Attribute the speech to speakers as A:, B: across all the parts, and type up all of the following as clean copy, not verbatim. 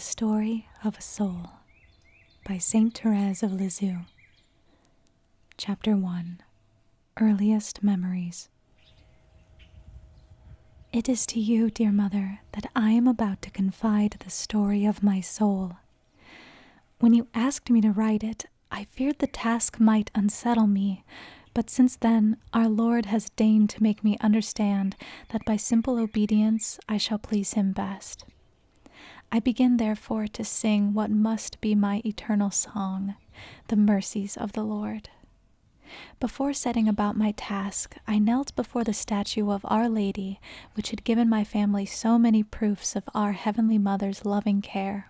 A: Story of a Soul by Saint Therese of Lisieux. Chapter 1. Earliest Memories. It is to you, dear mother, that I am about to confide the story of my soul. When you asked me to write it, I feared the task might unsettle me, but since then our Lord has deigned to make me understand that by simple obedience I shall please him best. I begin therefore to sing what must be my eternal song, the mercies of the Lord. Before setting about my task, I knelt before the statue of Our Lady, which had given my family so many proofs of our Heavenly Mother's loving care.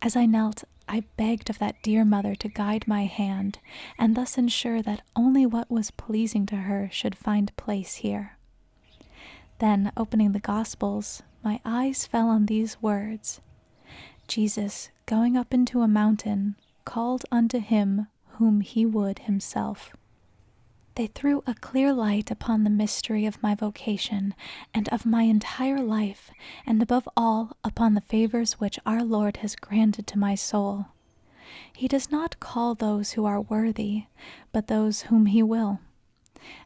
A: As I knelt, I begged of that dear mother to guide my hand, and thus ensure that only what was pleasing to her should find place here. Then, opening the Gospels, my eyes fell on these words: Jesus, going up into a mountain, called unto him whom he would himself. They threw a clear light upon the mystery of my vocation and of my entire life, and above all upon the favors which our Lord has granted to my soul. He does not call those who are worthy, but those whom he will.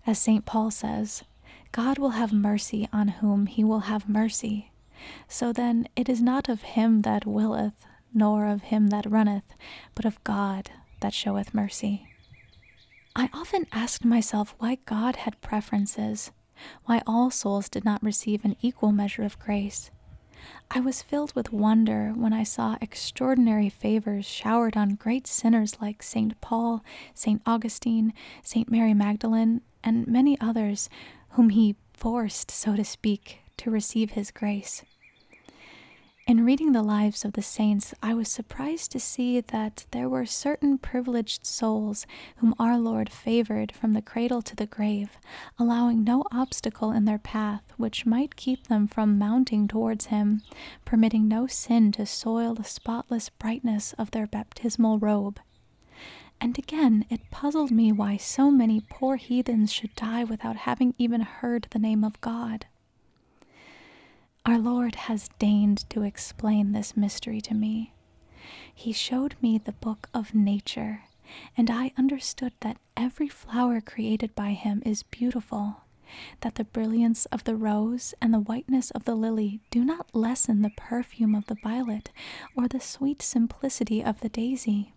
A: As St. Paul says, God will have mercy on whom he will have mercy. So then it is not of him that willeth, nor of him that runneth, but of God that showeth mercy. I often asked myself why God had preferences, why all souls did not receive an equal measure of grace. I was filled with wonder when I saw extraordinary favors showered on great sinners like St. Paul, St. Augustine, St. Mary Magdalene, and many others whom he forced, so to speak, to receive his grace. In reading the lives of the saints, I was surprised to see that there were certain privileged souls whom our Lord favored from the cradle to the grave, allowing no obstacle in their path which might keep them from mounting towards him, permitting no sin to soil the spotless brightness of their baptismal robe. And again, it puzzled me why so many poor heathens should die without having even heard the name of God. Our Lord has deigned to explain this mystery to me. He showed me the book of nature, and I understood that every flower created by him is beautiful, that the brilliance of the rose and the whiteness of the lily do not lessen the perfume of the violet or the sweet simplicity of the daisy.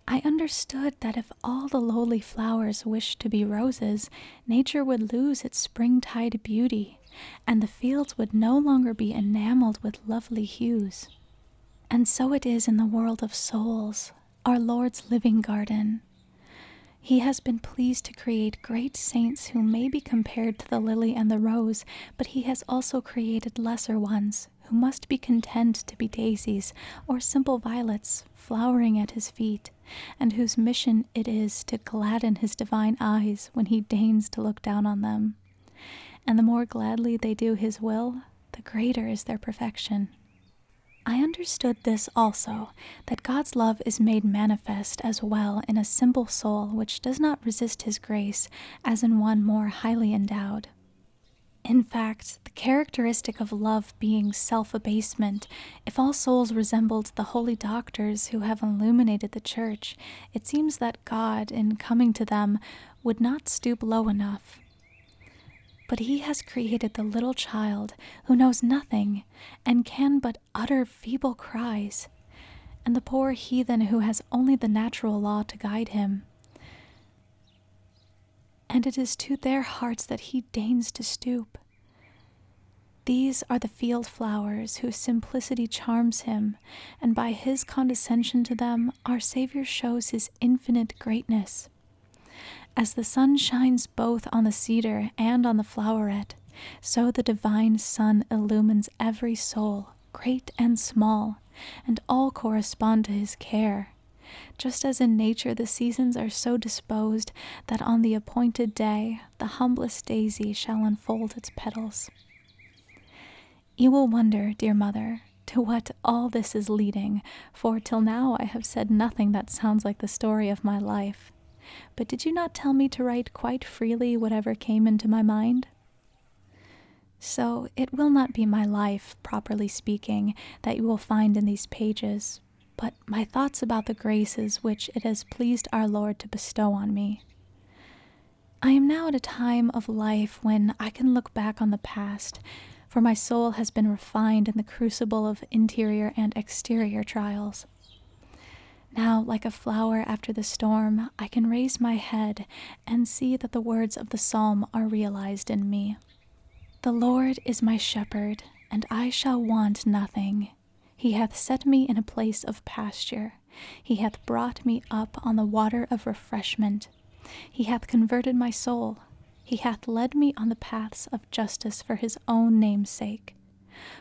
A: I understood that if all the lowly flowers wished to be roses, nature would lose its springtide beauty, and the fields would no longer be enameled with lovely hues. And so it is in the world of souls, our Lord's living garden. He has been pleased to create great saints who may be compared to the lily and the rose, but he has also created lesser ones who must be content to be daisies or simple violets flowering at his feet, and whose mission it is to gladden his divine eyes when he deigns to look down on them. And the more gladly they do his will, the greater is their perfection. I understood this also, that God's love is made manifest as well in a simple soul which does not resist his grace as in one more highly endowed. In fact, the characteristic of love being self-abasement, if all souls resembled the holy doctors who have illuminated the Church, it seems that God, in coming to them, would not stoop low enough. But he has created the little child who knows nothing and can but utter feeble cries, and the poor heathen who has only the natural law to guide him. And it is to their hearts that he deigns to stoop. These are the field flowers whose simplicity charms him, and by his condescension to them, our Savior shows his infinite greatness. As the sun shines both on the cedar and on the floweret, so the divine sun illumines every soul, great and small, and all correspond to his care. Just as in nature the seasons are so disposed that on the appointed day the humblest daisy shall unfold its petals. You will wonder, dear mother, to what all this is leading, for till now I have said nothing that sounds like the story of my life. But did you not tell me to write quite freely whatever came into my mind? So it will not be my life, properly speaking, that you will find in these pages, but my thoughts about the graces which it has pleased our Lord to bestow on me. I am now at a time of life when I can look back on the past, for my soul has been refined in the crucible of interior and exterior trials. Now, like a flower after the storm, I can raise my head and see that the words of the psalm are realized in me. The Lord is my shepherd, and I shall want nothing. He hath set me in a place of pasture. He hath brought me up on the water of refreshment. He hath converted my soul. He hath led me on the paths of justice for his own name's sake.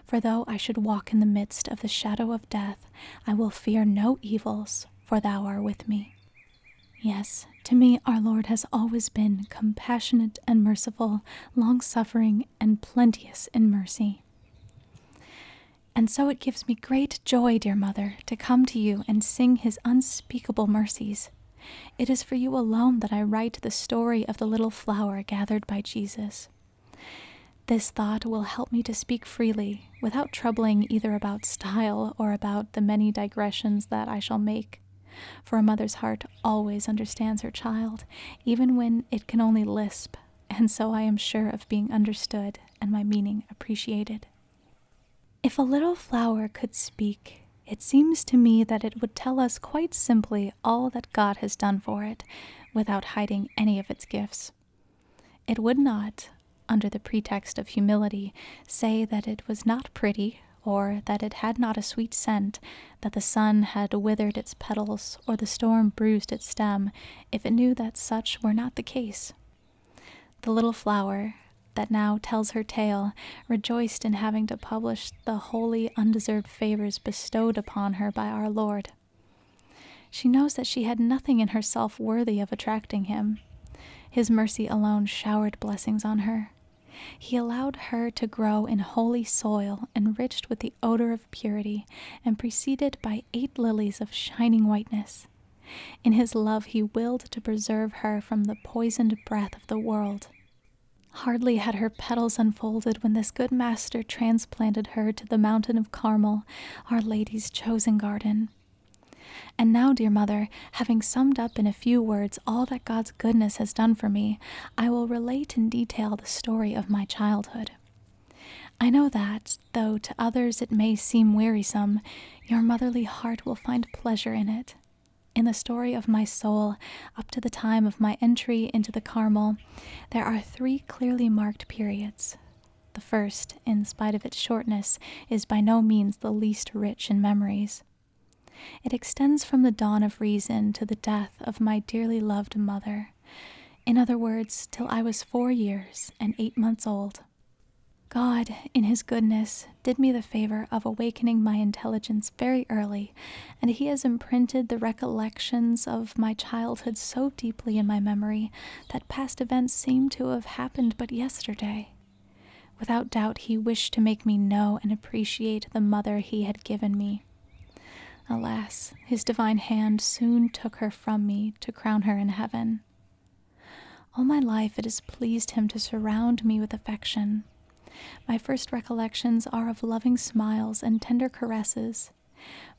A: For though I should walk in the midst of the shadow of death, I will fear no evils, for thou art with me. Yes, to me our Lord has always been compassionate and merciful, long-suffering and plenteous in mercy. And so it gives me great joy, dear mother, to come to you and sing his unspeakable mercies. It is for you alone that I write the story of the little flower gathered by Jesus. This thought will help me to speak freely, without troubling either about style or about the many digressions that I shall make. For a mother's heart always understands her child, even when it can only lisp, and so I am sure of being understood and my meaning appreciated. If a little flower could speak, it seems to me that it would tell us quite simply all that God has done for it, without hiding any of its gifts. It would not, under the pretext of humility, say that it was not pretty, or that it had not a sweet scent, that the sun had withered its petals, or the storm bruised its stem, if it knew that such were not the case. The little flower, that now tells her tale, rejoiced in having to publish the wholly undeserved favors bestowed upon her by our Lord. She knows that she had nothing in herself worthy of attracting him. His mercy alone showered blessings on her. He allowed her to grow in holy soil, enriched with the odor of purity, and preceded by 8 lilies of shining whiteness. In his love he willed to preserve her from the poisoned breath of the world. Hardly had her petals unfolded when this good master transplanted her to the mountain of Carmel, Our Lady's chosen garden. And now, dear mother, having summed up in a few words all that God's goodness has done for me, I will relate in detail the story of my childhood. I know that, though to others it may seem wearisome, your motherly heart will find pleasure in it. In the story of my soul, up to the time of my entry into the Carmel, there are 3 clearly marked periods. The first, in spite of its shortness, is by no means the least rich in memories. It extends from the dawn of reason to the death of my dearly loved mother. In other words, till I was 4 years and 8 months old. God, in his goodness, did me the favor of awakening my intelligence very early, and he has imprinted the recollections of my childhood so deeply in my memory that past events seem to have happened but yesterday. Without doubt, he wished to make me know and appreciate the mother he had given me. Alas, his divine hand soon took her from me to crown her in heaven. All my life it has pleased him to surround me with affection. My first recollections are of loving smiles and tender caresses,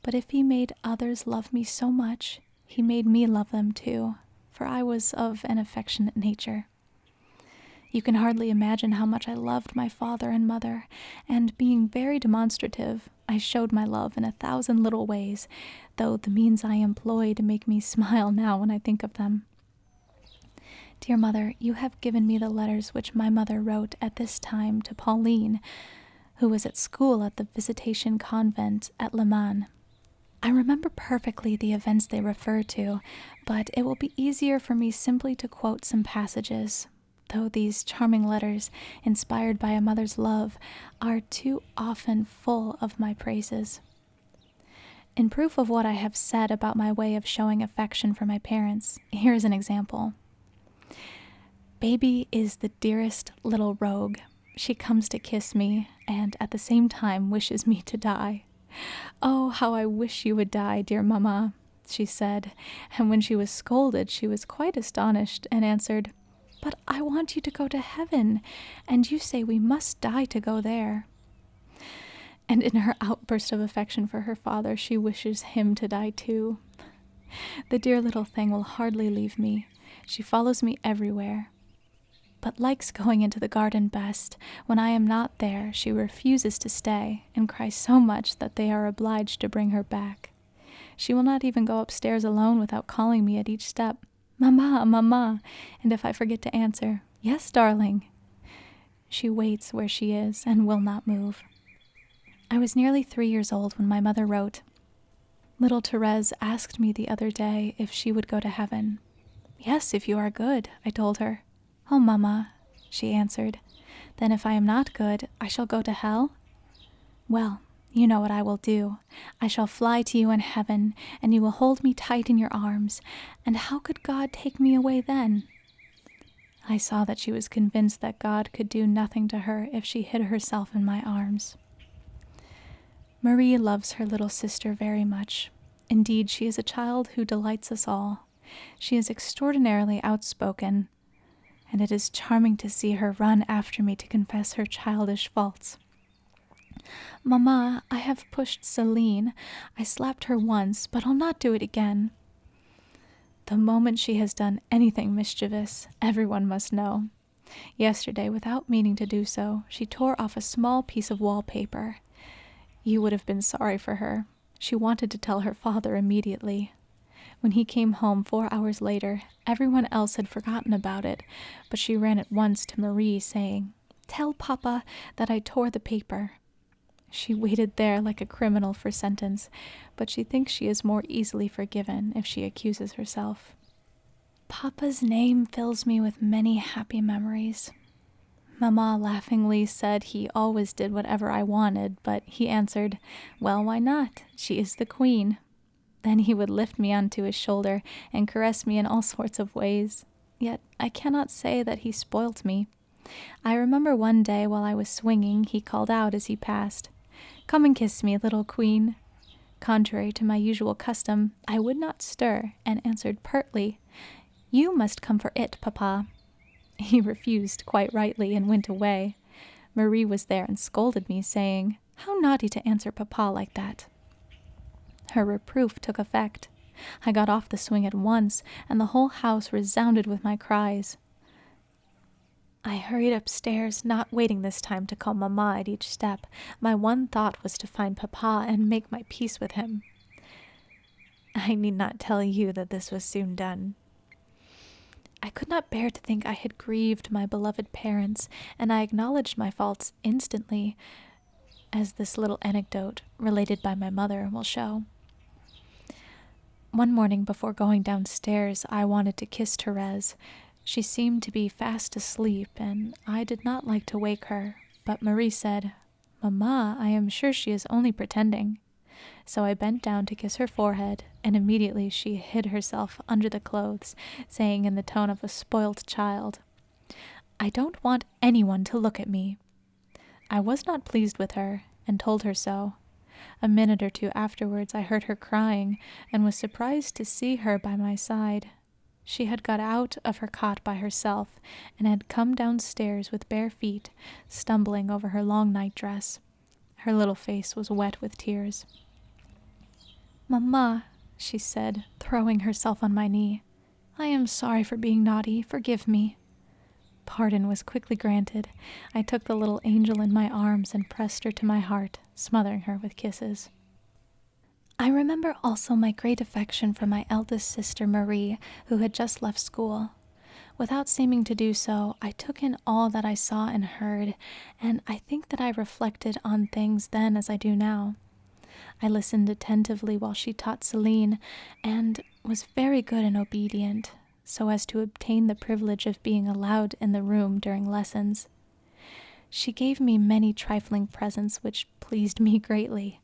A: but if he made others love me so much, he made me love them too, for I was of an affectionate nature. You can hardly imagine how much I loved my father and mother, and being very demonstrative, I showed my love in 1,000 little ways, though the means I employed make me smile now when I think of them. Dear mother, you have given me the letters which my mother wrote at this time to Pauline, who was at school at the Visitation Convent at Le Mans. I remember perfectly the events they refer to, but it will be easier for me simply to quote some passages, though these charming letters, inspired by a mother's love, are too often full of my praises. In proof of what I have said about my way of showing affection for my parents, here is an example. Baby is the dearest little rogue. She comes to kiss me, and at the same time wishes me to die. Oh, how I wish you would die, dear mamma, she said, and when she was scolded, she was quite astonished and answered, "But I want you to go to heaven, and you say we must die to go there." And in her outburst of affection for her father, she wishes him to die too. The dear little thing will hardly leave me. She follows me everywhere, but likes going into the garden best. When I am not there, she refuses to stay and cries so much that they are obliged to bring her back. She will not even go upstairs alone without calling me at each step, "Mamma, Mamma," and if I forget to answer, "Yes, darling," she waits where she is and will not move. I was nearly 3 years old when my mother wrote, "Little Therese asked me the other day if she would go to heaven." "Yes, if you are good," I told her. "Oh, Mamma," she answered, "then if I am not good, I shall go to hell?" "Well, you know what I will do. I shall fly to you in heaven, and you will hold me tight in your arms, and how could God take me away then?" I saw that she was convinced that God could do nothing to her if she hid herself in my arms. Marie loves her little sister very much. Indeed, she is a child who delights us all. She is extraordinarily outspoken, and it is charming to see her run after me to confess her childish faults. "Mamma, I have pushed Celine. I slapped her once, but I'll not do it again." The moment she has done anything mischievous, everyone must know. Yesterday, without meaning to do so, she tore off a small piece of wallpaper. You would have been sorry for her. She wanted to tell her father immediately. When he came home 4 hours later, everyone else had forgotten about it, but she ran at once to Marie, saying, "Tell Papa that I tore the paper." She waited there like a criminal for sentence, but she thinks she is more easily forgiven if she accuses herself. Papa's name fills me with many happy memories. Mamma laughingly said he always did whatever I wanted, but he answered, "Well, why not? She is the queen." Then he would lift me onto his shoulder and caress me in all sorts of ways. Yet I cannot say that he spoilt me. I remember one day while I was swinging, he called out as he passed, "Come and kiss me, little queen." Contrary to my usual custom, I would not stir and answered pertly, "You must come for it, Papa." He refused quite rightly and went away. Marie was there and scolded me, saying, "How naughty to answer Papa like that." Her reproof took effect. I got off the swing at once, and the whole house resounded with my cries. I hurried upstairs, not waiting this time to call Mamma at each step. My one thought was to find Papa and make my peace with him. I need not tell you that this was soon done. I could not bear to think I had grieved my beloved parents, and I acknowledged my faults instantly, as this little anecdote, related by my mother, will show. One morning before going downstairs, I wanted to kiss Therese. She seemed to be fast asleep, and I did not like to wake her, but Marie said, "Mamma, I am sure she is only pretending." So I bent down to kiss her forehead, and immediately she hid herself under the clothes, saying in the tone of a spoilt child, "I don't want anyone to look at me." I was not pleased with her, and told her so. A minute or two afterwards I heard her crying, and was surprised to see her by my side. She had got out of her cot by herself, and had come downstairs with bare feet, stumbling over her long night-dress. Her little face was wet with tears. "Mamma," she said, throwing herself on my knee, "I am sorry for being naughty. Forgive me." Pardon was quickly granted. I took the little angel in my arms and pressed her to my heart, smothering her with kisses. I remember also my great affection for my eldest sister Marie, who had just left school. Without seeming to do so, I took in all that I saw and heard, and I think that I reflected on things then as I do now. I listened attentively while she taught Celine, and was very good and obedient, so as to obtain the privilege of being allowed in the room during lessons. She gave me many trifling presents which pleased me greatly.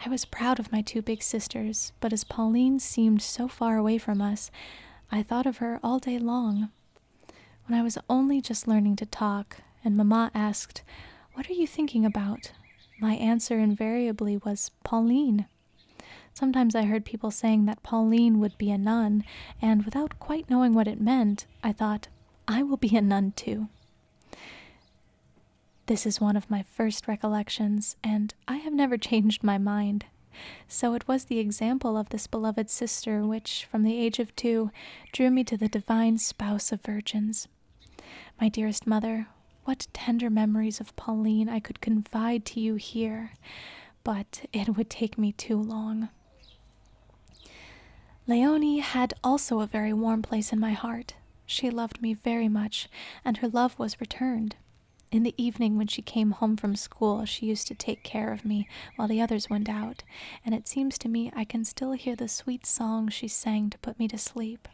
A: I was proud of my 2 big sisters, but as Pauline seemed so far away from us, I thought of her all day long. When I was only just learning to talk, and Mamma asked, "What are you thinking about?" my answer invariably was Pauline. Sometimes I heard people saying that Pauline would be a nun, and without quite knowing what it meant, I thought, I will be a nun too. This is one of my first recollections, and I have never changed my mind. So it was the example of this beloved sister which, from the age of 2, drew me to the divine spouse of virgins. My dearest mother, what tender memories of Pauline I could confide to you here, but it would take me too long. Léonie had also a very warm place in my heart. She loved me very much, and her love was returned. In the evening when she came home from school, she used to take care of me while the others went out, and it seems to me I can still hear the sweet song she sang to put me to sleep.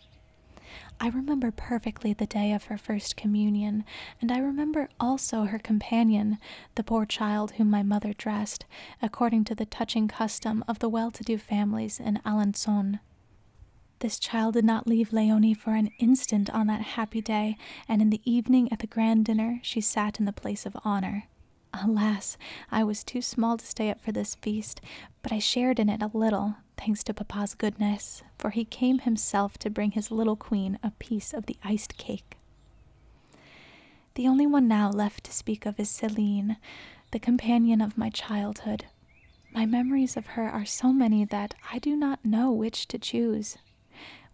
A: I remember perfectly the day of her first communion, and I remember also her companion, the poor child whom my mother dressed, according to the touching custom of the well-to-do families in Alençon. This child did not leave Léonie for an instant on that happy day, and in the evening at the grand dinner she sat in the place of honor. Alas, I was too small to stay up for this feast, but I shared in it a little, thanks to Papa's goodness, for he came himself to bring his little queen a piece of the iced cake. The only one now left to speak of is Céline, the companion of my childhood. My memories of her are so many that I do not know which to choose.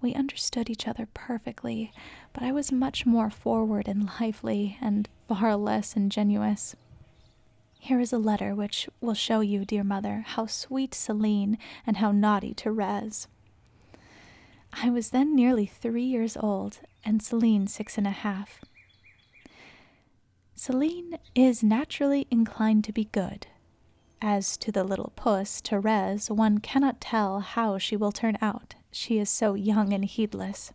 A: We understood each other perfectly, but I was much more forward and lively, and far less ingenuous. Here is a letter which will show you, dear mother, how sweet Céline and how naughty Therese. I was then nearly 3 years old, and Céline 6.5. Céline is naturally inclined to be good. As to the little puss, Therese, one cannot tell how she will turn out. She is so young and heedless.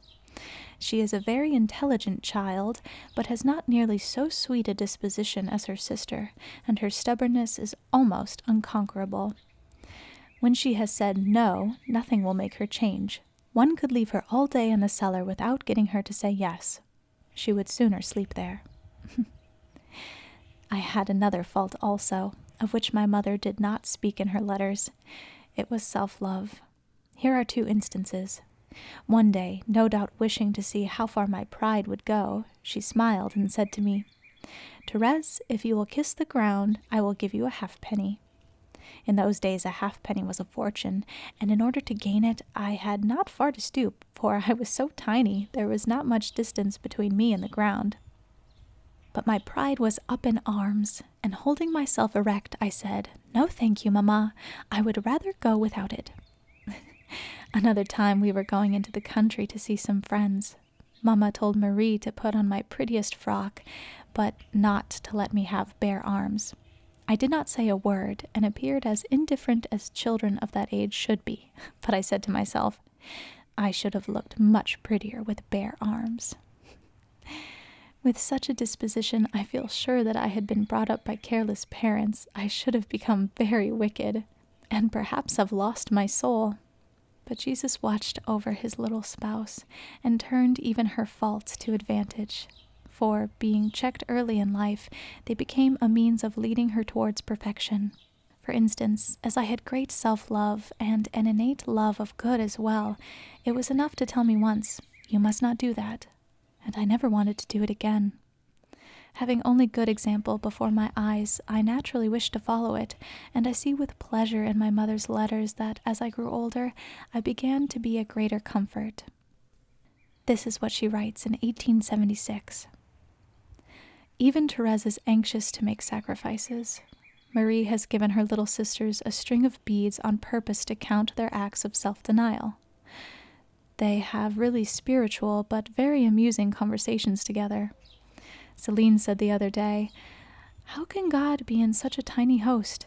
A: She is a very intelligent child, but has not nearly so sweet a disposition as her sister, and her stubbornness is almost unconquerable. When she has said no, nothing will make her change. One could leave her all day in the cellar without getting her to say yes. She would sooner sleep there. I had another fault also, of which my mother did not speak in her letters. It was self-love. Here are 2 instances. One day, no doubt wishing to see how far my pride would go, she smiled and said to me, "Therese, if you will kiss the ground, I will give you a halfpenny." In those days a halfpenny was a fortune, and in order to gain it I had not far to stoop, for I was so tiny there was not much distance between me and the ground. But my pride was up in arms, and holding myself erect, I said, "No, thank you, Mamma. I would rather go without it." Another time we were going into the country to see some friends. Mamma told Marie to put on my prettiest frock, but not to let me have bare arms. I did not say a word, and appeared as indifferent as children of that age should be, but I said to myself, I should have looked much prettier with bare arms. With such a disposition, I feel sure that I had been brought up by careless parents. I should have become very wicked, and perhaps have lost my soul. But Jesus watched over his little spouse, and turned even her faults to advantage. For, being checked early in life, they became a means of leading her towards perfection. For instance, as I had great self-love, and an innate love of good as well, it was enough to tell me once, "You must not do that," and I never wanted to do it again. Having only good example before my eyes, I naturally wished to follow it, and I see with pleasure in my mother's letters that, as I grew older, I began to be a greater comfort. This is what she writes in 1876. Even Therese is anxious to make sacrifices. Marie has given her little sisters a string of beads on purpose to count their acts of self-denial. They have really spiritual but very amusing conversations together. Céline said the other day, "How can God be in such a tiny host?"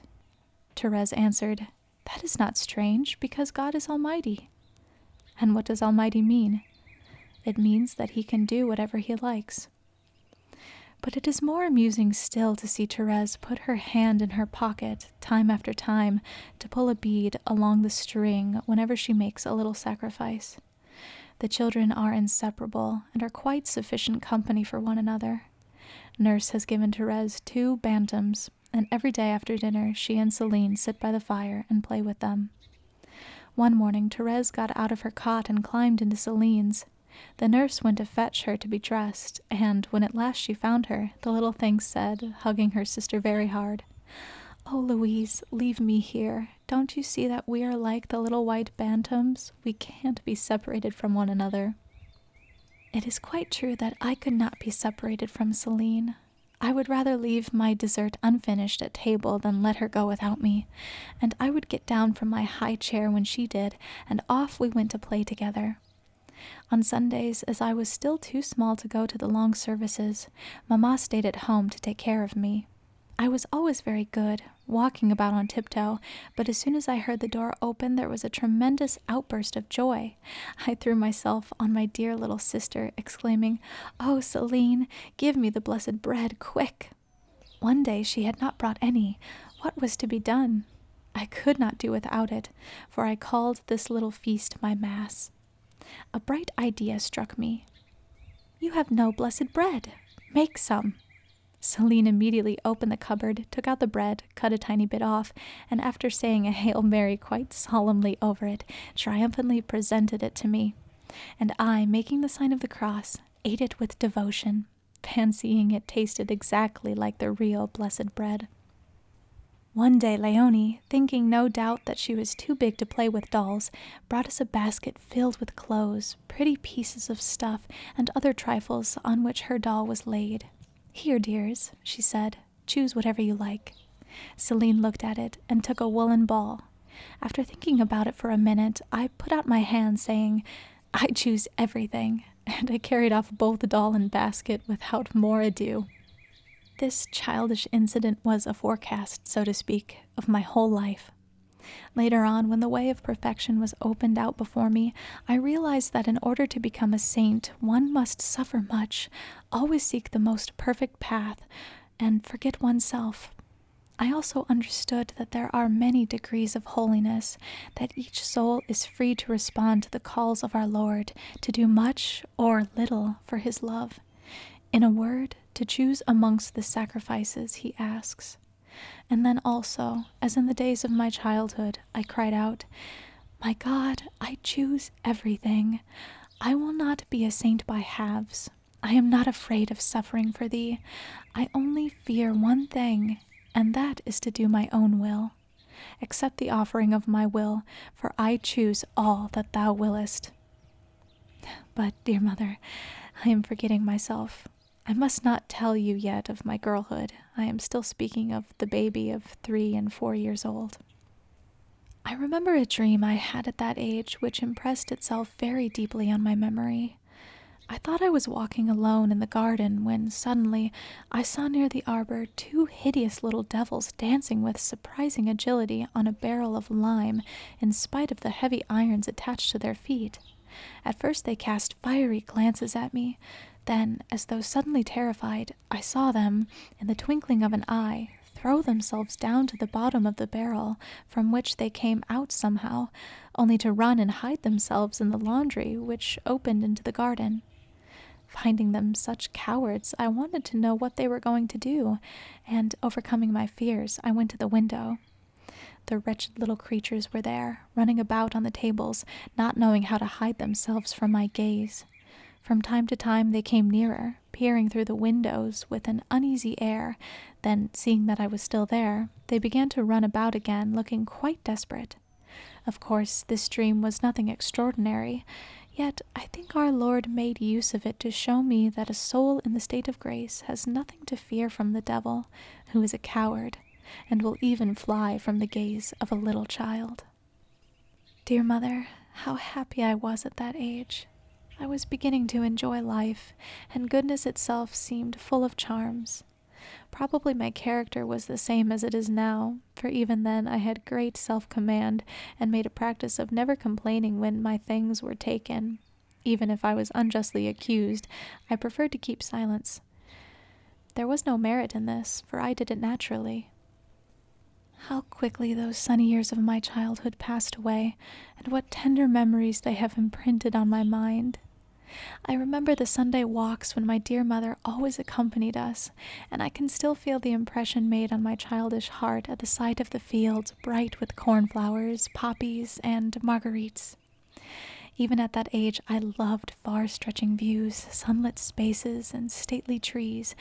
A: Therese answered, "That is not strange, because God is almighty." And what does almighty mean? It means that he can do whatever he likes. But it is more amusing still to see Therese put her hand in her pocket, time after time, to pull a bead along the string whenever she makes a little sacrifice. The children are inseparable, and are quite sufficient company for one another. Nurse has given Therese 2 bantams, and every day after dinner she and Céline sit by the fire and play with them. One morning Therese got out of her cot and climbed into Céline's. The nurse went to fetch her to be dressed, and when at last she found her, the little thing said, hugging her sister very hard, "Oh, Louise, leave me here. Don't you see that we are like the little white bantams? We can't be separated from one another." It is quite true that I could not be separated from Celine. I would rather leave my dessert unfinished at table than let her go without me, and I would get down from my high chair when she did, and off we went to play together. On Sundays, as I was still too small to go to the long services, Mamma stayed at home to take care of me. I was always very good, walking about on tiptoe, but as soon as I heard the door open, there was a tremendous outburst of joy. I threw myself on my dear little sister, exclaiming, "Oh, Celine, give me the blessed bread, quick!" One day she had not brought any. What was to be done? I could not do without it, for I called this little feast my Mass. A bright idea struck me. "You have no blessed bread. Make some." Celine immediately opened the cupboard, took out the bread, cut a tiny bit off, and after saying a Hail Mary quite solemnly over it, triumphantly presented it to me. And I, making the sign of the cross, ate it with devotion, fancying it tasted exactly like the real blessed bread. One day Leonie, thinking no doubt that she was too big to play with dolls, brought us a basket filled with clothes, pretty pieces of stuff, and other trifles on which her doll was laid. "Here, dears," she said, "choose whatever you like." Celine looked at it and took a woolen ball. After thinking about it for a minute, I put out my hand, saying, "I choose everything," and I carried off both doll and basket without more ado. This childish incident was a forecast, so to speak, of my whole life. Later on, when the way of perfection was opened out before me, I realized that in order to become a saint, one must suffer much, always seek the most perfect path, and forget oneself. I also understood that there are many degrees of holiness, that each soul is free to respond to the calls of our Lord, to do much or little for his love. In a word, to choose amongst the sacrifices he asks. And then also, as in the days of my childhood, I cried out, "My God, I choose everything. I will not be a saint by halves. I am not afraid of suffering for thee. I only fear one thing, and that is to do my own will. Accept the offering of my will, for I choose all that thou willest." But, dear mother, I am forgetting myself. I must not tell you yet of my girlhood. I am still speaking of the baby of 3 and 4 years old. I remember a dream I had at that age which impressed itself very deeply on my memory. I thought I was walking alone in the garden when suddenly I saw near the arbor 2 hideous little devils dancing with surprising agility on a barrel of lime in spite of the heavy irons attached to their feet. At first they cast fiery glances at me. Then, as though suddenly terrified, I saw them, in the twinkling of an eye, throw themselves down to the bottom of the barrel, from which they came out somehow, only to run and hide themselves in the laundry which opened into the garden. Finding them such cowards, I wanted to know what they were going to do, and, overcoming my fears, I went to the window. The wretched little creatures were there, running about on the tables, not knowing how to hide themselves from my gaze. From time to time they came nearer, peering through the windows with an uneasy air. Then, seeing that I was still there, they began to run about again, looking quite desperate. Of course, this dream was nothing extraordinary, yet I think our Lord made use of it to show me that a soul in the state of grace has nothing to fear from the devil, who is a coward, and will even fly from the gaze of a little child. Dear mother, how happy I was at that age. I was beginning to enjoy life, and goodness itself seemed full of charms. Probably my character was the same as it is now, for even then I had great self-command and made a practice of never complaining when my things were taken. Even if I was unjustly accused, I preferred to keep silence. There was no merit in this, for I did it naturally. How quickly those sunny years of my childhood passed away, and what tender memories they have imprinted on my mind. I remember the Sunday walks when my dear mother always accompanied us, and I can still feel the impression made on my childish heart at the sight of the fields bright with cornflowers, poppies, and marguerites. Even at that age, I loved far-stretching views, sunlit spaces, and stately trees.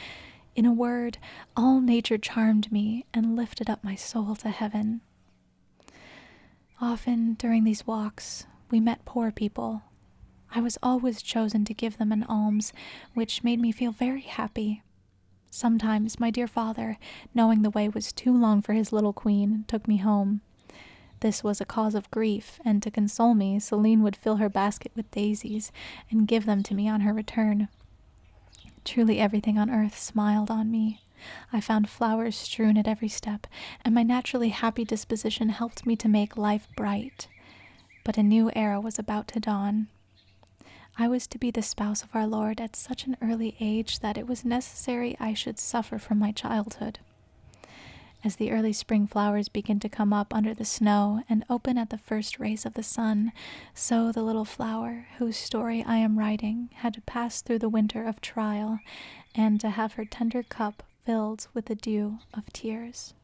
A: In a word, all nature charmed me and lifted up my soul to heaven. Often, during these walks, we met poor people. I was always chosen to give them an alms, which made me feel very happy. Sometimes my dear father, knowing the way was too long for his little queen, took me home. This was a cause of grief, and to console me, Celine would fill her basket with daisies and give them to me on her return. Truly everything on earth smiled on me. I found flowers strewn at every step, and my naturally happy disposition helped me to make life bright. But a new era was about to dawn. I was to be the spouse of our Lord at such an early age that it was necessary I should suffer from my childhood. As the early spring flowers begin to come up under the snow and open at the first rays of the sun, so the little flower, whose story I am writing, had to pass through the winter of trial and to have her tender cup filled with the dew of tears.